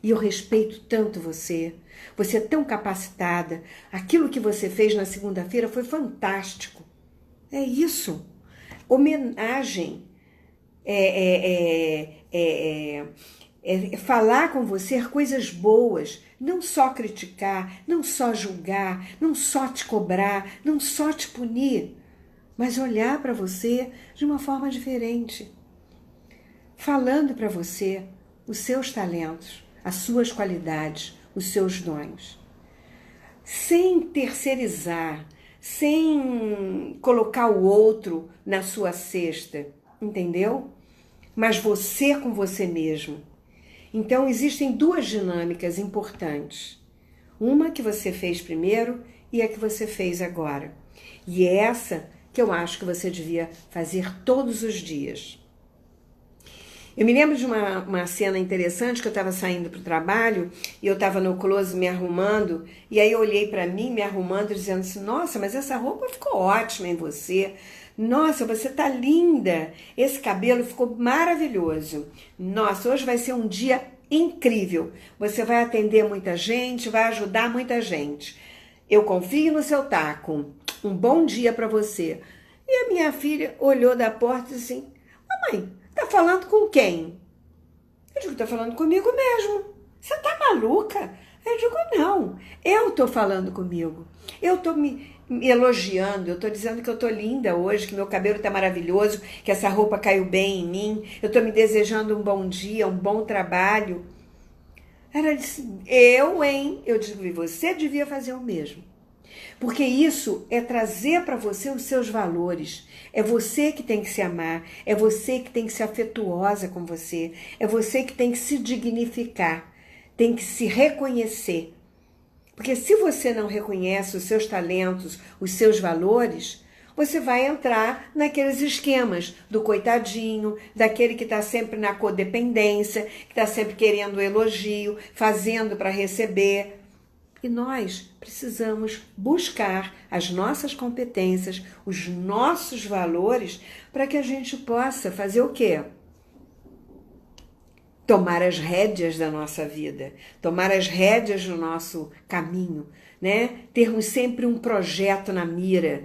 E eu respeito tanto você. Você é tão capacitada. Aquilo que você fez na segunda-feira foi fantástico. É isso. Homenagem. Falar com você coisas boas, não só criticar, não só julgar, não só te cobrar, não só te punir, mas olhar para você de uma forma diferente, falando para você os seus talentos, as suas qualidades, os seus dons, sem terceirizar, sem colocar o outro na sua cesta, entendeu? Mas você com você mesmo. Então, existem 2 dinâmicas importantes. Uma que você fez primeiro e a que você fez agora. E é essa que eu acho que você devia fazer todos os dias. Eu me lembro de uma cena interessante que eu estava saindo para o trabalho e eu estava no close me arrumando e aí eu olhei para mim me arrumando dizendo assim, nossa, mas essa roupa ficou ótima em você. Nossa, você tá linda. Esse cabelo ficou maravilhoso. Nossa, hoje vai ser um dia incrível. Você vai atender muita gente, vai ajudar muita gente. Eu confio no seu taco. Um bom dia para você. E a minha filha olhou da porta e disse assim, mamãe, tá falando com quem? Eu digo, tá falando comigo mesmo. Você tá maluca? Eu digo, não, eu tô falando comigo. Eu tô me elogiando, eu tô dizendo que eu tô linda hoje, que meu cabelo tá maravilhoso, que essa roupa caiu bem em mim, eu tô me desejando um bom dia, um bom trabalho. Ela disse, eu digo, e você devia fazer o mesmo. Porque isso é trazer para você os seus valores. É você que tem que se amar, é você que tem que ser afetuosa com você, é você que tem que se dignificar, tem que se reconhecer. Porque se você não reconhece os seus talentos, os seus valores, você vai entrar naqueles esquemas do coitadinho, daquele que está sempre na codependência, que está sempre querendo elogio, fazendo para receber. E nós precisamos buscar as nossas competências, os nossos valores, para que a gente possa fazer o quê? tomar as rédeas da nossa vida, tomar as rédeas do nosso caminho, né? Termos sempre um projeto na mira,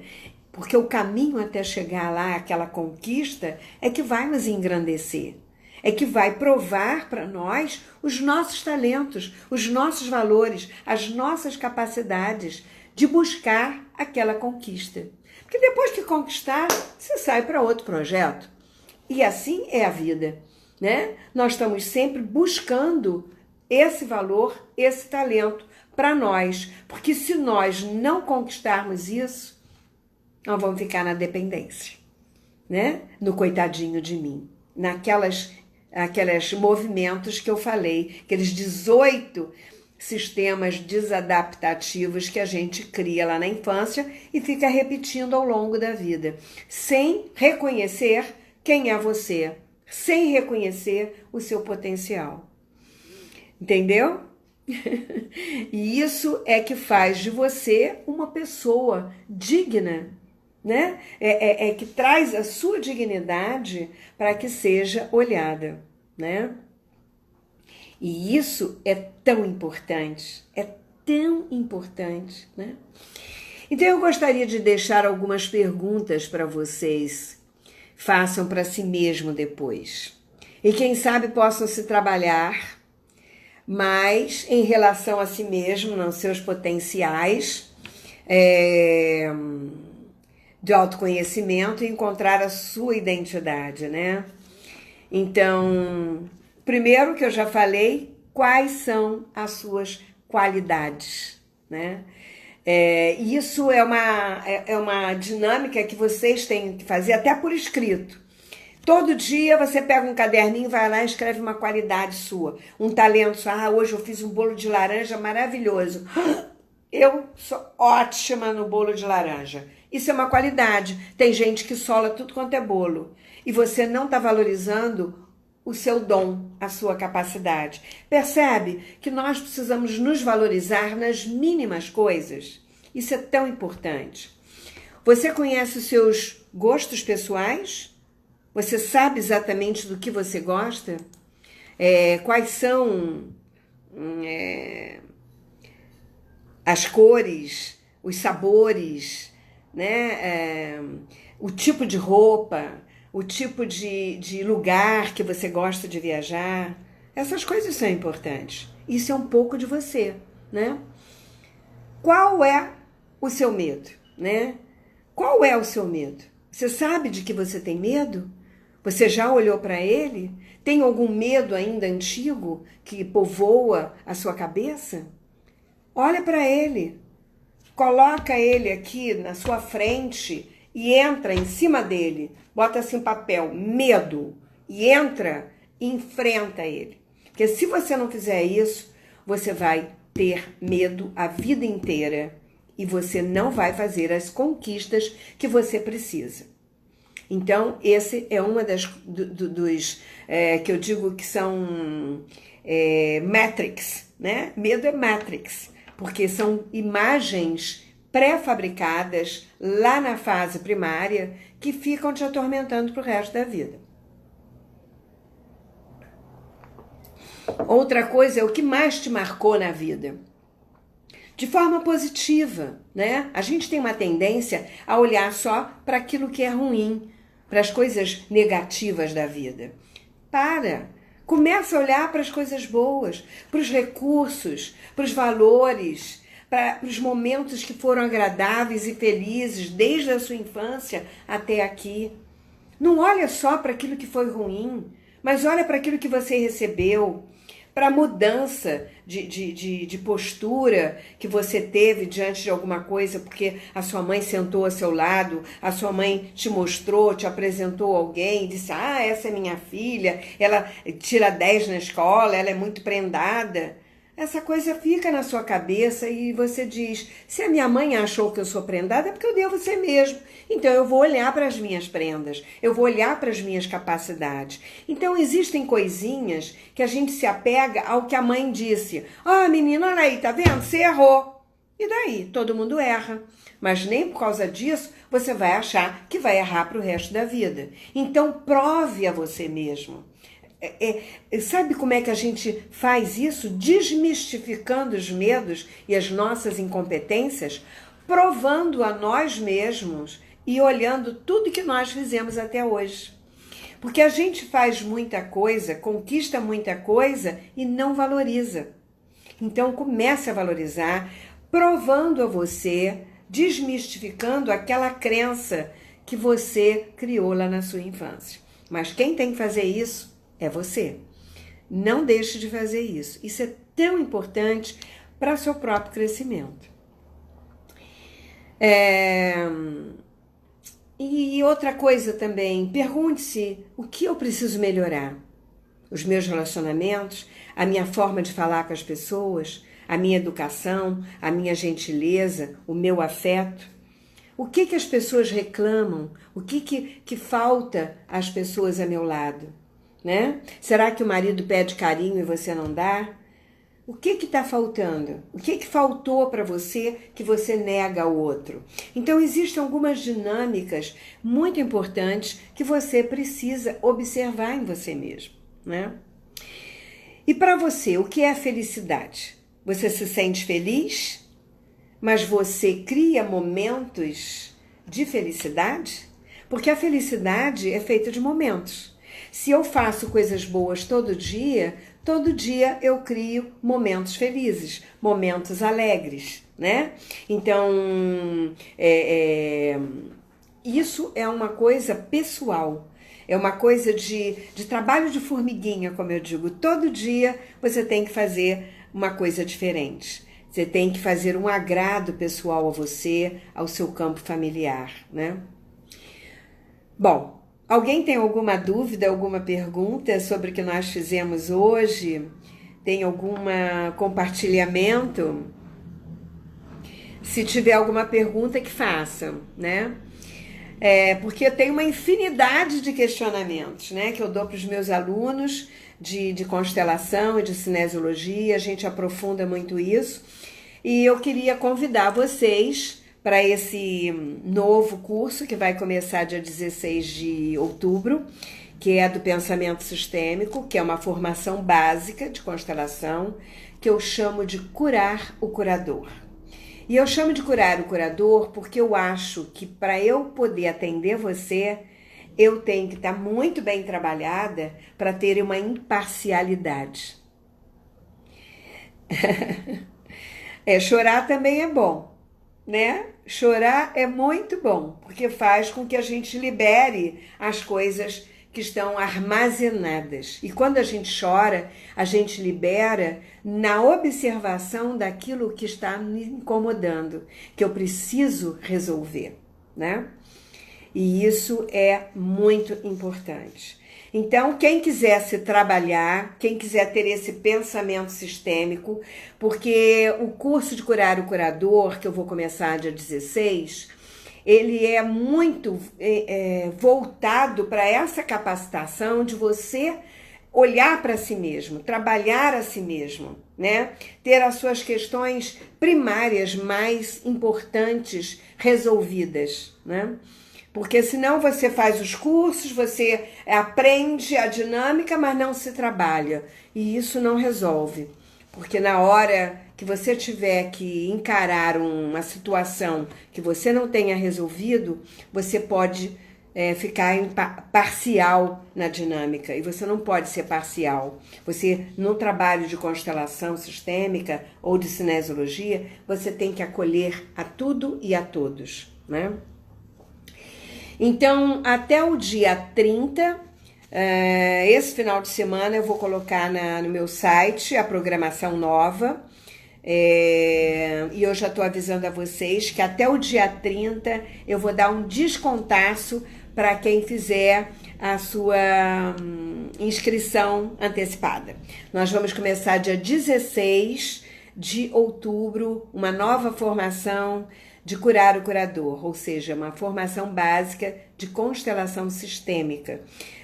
porque o caminho até chegar lá, aquela conquista, é que vai nos engrandecer, é que vai provar para nós os nossos talentos, os nossos valores, as nossas capacidades de buscar aquela conquista. Porque depois que conquistar, você sai para outro projeto. E assim é a vida, né? Nós estamos sempre buscando esse valor, esse talento para nós. Porque se nós não conquistarmos isso, nós vamos ficar na dependência, né? No coitadinho de mim. Aqueles movimentos que eu falei, aqueles 18 sistemas desadaptativos que a gente cria lá na infância e fica repetindo ao longo da vida, sem reconhecer quem é você, sem reconhecer o seu potencial. Entendeu? E isso é que faz de você uma pessoa digna, né? É que traz a sua dignidade para que seja olhada, né? E isso é tão importante, né? Então eu gostaria de deixar algumas perguntas para vocês, façam para si mesmo depois. E quem sabe possam se trabalhar mais em relação a si mesmo, nos seus potenciais de autoconhecimento e encontrar a sua identidade, né? Então, primeiro que eu já falei, quais são as suas qualidades, né? Isso é uma dinâmica que vocês têm que fazer até por escrito. Todo dia você pega um caderninho, vai lá e escreve uma qualidade sua, um talento. Hoje eu fiz um bolo de laranja maravilhoso. Eu sou ótima no bolo de laranja. Isso é uma qualidade. Tem gente que sola tudo quanto é bolo. E você não está valorizando o seu dom, a sua capacidade. Percebe que nós precisamos nos valorizar nas mínimas coisas? Isso é tão importante. Você conhece os seus gostos pessoais? Você sabe exatamente do que você gosta? Quais são as cores, os sabores, né? O tipo de roupa, o tipo de lugar que você gosta de viajar. Essas coisas são importantes. Isso é um pouco de você, né? Qual é o seu medo, né? Qual é o seu medo? Você sabe de que você tem medo? Você já olhou para ele? Tem algum medo ainda antigo que povoa a sua cabeça? Olha para ele. Coloca ele aqui na sua frente e entra em cima dele. Bota assim um papel, medo, e entra e enfrenta ele. Porque se você não fizer isso, você vai ter medo a vida inteira e você não vai fazer as conquistas que você precisa. Então, esse é uma dos que eu digo que são matrix, né? Medo é matrix, porque são imagens pré-fabricadas lá na fase primária que ficam te atormentando pro resto da vida. Outra coisa é o que mais te marcou na vida. De forma positiva, né? A gente tem uma tendência a olhar só para aquilo que é ruim, para as coisas negativas da vida. Começa a olhar para as coisas boas, para os recursos, para os valores, para os momentos que foram agradáveis e felizes desde a sua infância até aqui. Não olha só para aquilo que foi ruim, mas olha para aquilo que você recebeu, para a mudança de postura que você teve diante de alguma coisa, porque a sua mãe sentou ao seu lado, a sua mãe te mostrou, te apresentou alguém, disse, essa é minha filha, ela tira 10 na escola, ela é muito prendada. Essa coisa fica na sua cabeça e você diz, se a minha mãe achou que eu sou prendada, é porque eu devo ser mesmo. Então eu vou olhar para as minhas prendas, eu vou olhar para as minhas capacidades. Então existem coisinhas que a gente se apega ao que a mãe disse. Menina, olha aí, tá vendo? Você errou. E daí? Todo mundo erra. Mas nem por causa disso você vai achar que vai errar para o resto da vida. Então prove a você mesmo. Sabe como é que a gente faz isso? Desmistificando os medos e as nossas incompetências, provando a nós mesmos e olhando tudo que nós fizemos até hoje. Porque a gente faz muita coisa, conquista muita coisa e não valoriza. Então comece a valorizar, provando a você, desmistificando aquela crença que você criou lá na sua infância. Mas quem tem que fazer isso é você. Não deixe de fazer isso. Isso é tão importante para seu próprio crescimento. E outra coisa também, pergunte-se o que eu preciso melhorar. Os meus relacionamentos, a minha forma de falar com as pessoas, a minha educação, a minha gentileza, o meu afeto. O que as pessoas reclamam? O que falta às pessoas a meu lado? Né? Será que o marido pede carinho e você não dá? O que está faltando? O que faltou para você que você nega ao outro? Então, existem algumas dinâmicas muito importantes que você precisa observar em você mesmo, né? E para você, o que é a felicidade? Você se sente feliz? Mas você cria momentos de felicidade? Porque a felicidade é feita de momentos. Se eu faço coisas boas todo dia eu crio momentos felizes, momentos alegres, né? Então, isso é uma coisa pessoal. É uma coisa de trabalho de formiguinha, como eu digo. Todo dia você tem que fazer uma coisa diferente. Você tem que fazer um agrado pessoal a você, ao seu campo familiar, né? Bom, alguém tem alguma dúvida, alguma pergunta sobre o que nós fizemos hoje? Tem algum compartilhamento? Se tiver alguma pergunta, que façam, né? Porque eu tenho uma infinidade de questionamentos, né? Que eu dou para os meus alunos de constelação e de cinesiologia. A gente aprofunda muito isso. E eu queria convidar vocês para esse novo curso que vai começar dia 16 de outubro, que é do pensamento sistêmico, que é uma formação básica de constelação, que eu chamo de curar o curador. E eu chamo de curar o curador porque eu acho que para eu poder atender você, eu tenho que estar muito bem trabalhada para ter uma imparcialidade. Chorar também é bom, né? Chorar é muito bom, porque faz com que a gente libere as coisas que estão armazenadas. E quando a gente chora, a gente libera na observação daquilo que está me incomodando, que eu preciso resolver, né? E isso é muito importante. Então, quem quiser se trabalhar, quem quiser ter esse pensamento sistêmico, porque o curso de Curar o Curador, que eu vou começar dia 16, ele é muito voltado para essa capacitação de você olhar para si mesmo, trabalhar a si mesmo, né? Ter as suas questões primárias mais importantes resolvidas, né? Porque senão você faz os cursos, você aprende a dinâmica, mas não se trabalha. E isso não resolve. Porque na hora que você tiver que encarar uma situação que você não tenha resolvido, você pode ficar parcial na dinâmica. E você não pode ser parcial. Você, no trabalho de constelação sistêmica ou de cinesiologia, você tem que acolher a tudo e a todos, né? Então, até o dia 30, esse final de semana eu vou colocar no meu site a programação nova. E eu já estou avisando a vocês que até o dia 30 eu vou dar um descontaço para quem fizer a sua inscrição antecipada. Nós vamos começar dia 16 de outubro, uma nova formação de curar o curador, ou seja, uma formação básica de constelação sistêmica,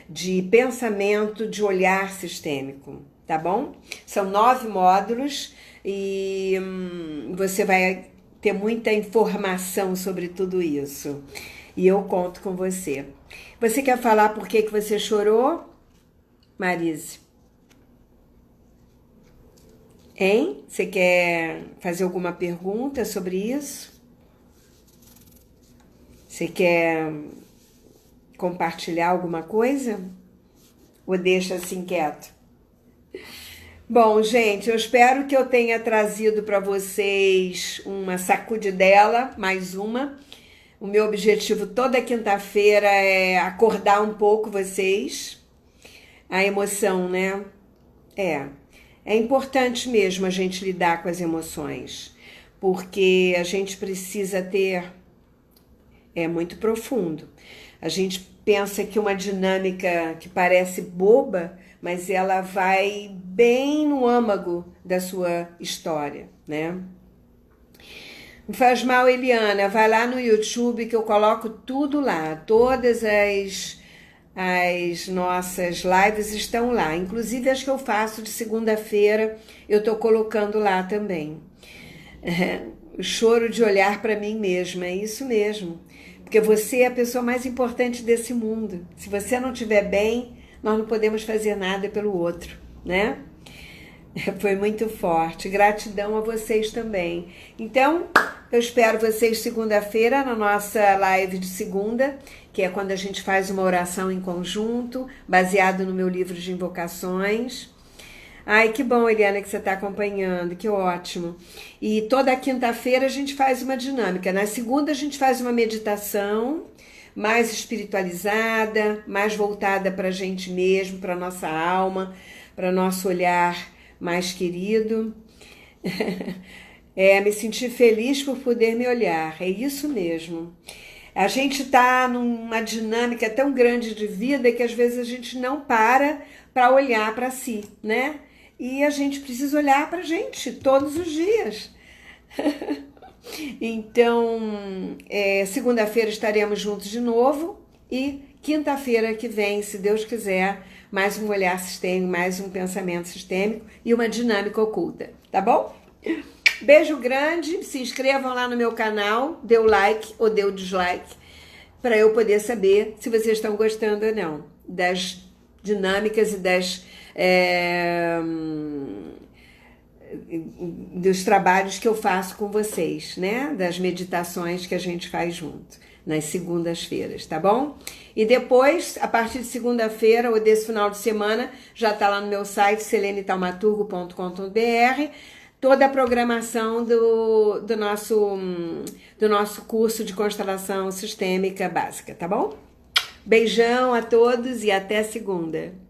de pensamento, de olhar sistêmico, tá bom? São 9 módulos e você vai ter muita informação sobre tudo isso. E eu conto com você. Você quer falar por que você chorou? Marise? Hein? Você quer fazer alguma pergunta sobre isso? Você quer compartilhar alguma coisa? Ou deixa assim quieto? Bom, gente, eu espero que eu tenha trazido para vocês uma sacudidela, mais uma. O meu objetivo toda quinta-feira é acordar um pouco vocês. A emoção, né? É importante mesmo a gente lidar com as emoções, porque a gente precisa ter... É muito profundo. A gente pensa que uma dinâmica que parece boba, mas ela vai bem no âmago da sua história, né? Não faz mal, Eliana, vai lá no YouTube que eu coloco tudo lá. Todas as nossas lives estão lá. Inclusive as que eu faço de segunda-feira, eu tô colocando lá também. O choro de olhar para mim mesma, é isso mesmo. Porque você é a pessoa mais importante desse mundo. Se você não estiver bem, nós não podemos fazer nada pelo outro, né? Foi muito forte. Gratidão a vocês também. Então, eu espero vocês segunda-feira na nossa live de segunda, que é quando a gente faz uma oração em conjunto, baseado no meu livro de invocações. Ai, que bom, Eliana, que você está acompanhando, que ótimo. E toda quinta-feira a gente faz uma dinâmica. Na segunda a gente faz uma meditação mais espiritualizada, mais voltada para a gente mesmo, para a nossa alma, para nosso olhar mais querido. Me sentir feliz por poder me olhar, é isso mesmo. A gente está numa dinâmica tão grande de vida que às vezes a gente não para olhar para si, né? E a gente precisa olhar para a gente todos os dias. Então, segunda-feira estaremos juntos de novo e quinta-feira que vem, se Deus quiser, mais um olhar sistêmico, mais um pensamento sistêmico e uma dinâmica oculta, tá bom? Beijo grande, se inscrevam lá no meu canal, dê o like ou dê o dislike, para eu poder saber se vocês estão gostando ou não das dinâmicas e dos trabalhos que eu faço com vocês, né? Das meditações que a gente faz junto, nas segundas-feiras, tá bom? E depois, a partir de segunda-feira ou desse final de semana, já tá lá no meu site, selenetaumaturgo.com.br, toda a programação do nosso curso de constelação sistêmica básica, tá bom? Beijão a todos e até segunda!